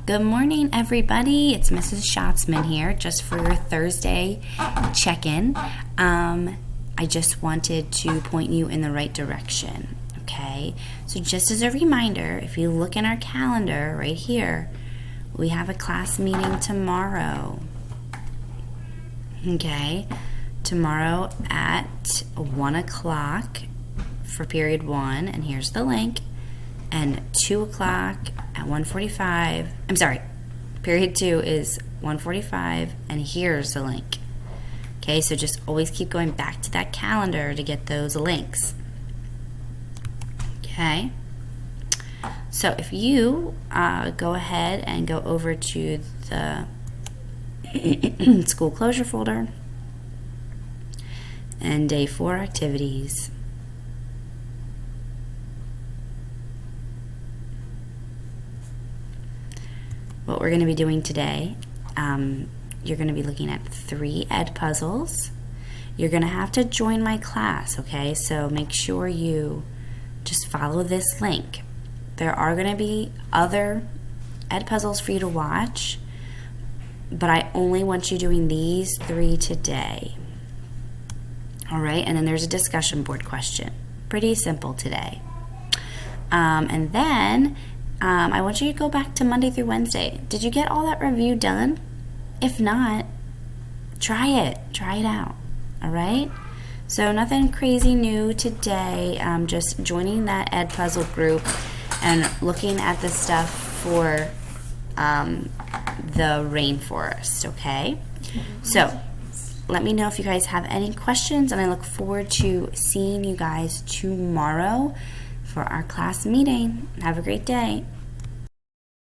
Good morning, everybody. It's Mrs. Schatzman here, just for your Thursday check-in. I just wanted to point you in the right direction, okay? So just as a reminder, if you look in our calendar right here, we have a class meeting tomorrow, okay? Tomorrow at 1 o'clock for period 1, and here's the link, and 2 o'clock at 1:45. I'm sorry, period 2 is 1:45, and here's the link. Okay, so just always keep going back to that calendar to get those links. Okay, so if you go ahead and go over to the school closure folder and day 4 activities. What we're going to be doing today, you're going to be looking at 3 ed puzzles. You're going to have to join my class, okay? So make sure you just follow this link. There are going to be other ed puzzles for you to watch, but I only want you doing these 3 today. All right, and then there's a discussion board question. Pretty simple today. And then I want you to go back to Monday through Wednesday. Did you get all that review done? If not, try it out, all right? So nothing crazy new today, just joining that ed puzzle group and looking at the stuff for the rainforest, okay? So let me know if you guys have any questions, and I look forward to seeing you guys tomorrow for our class meeting. Have a great day.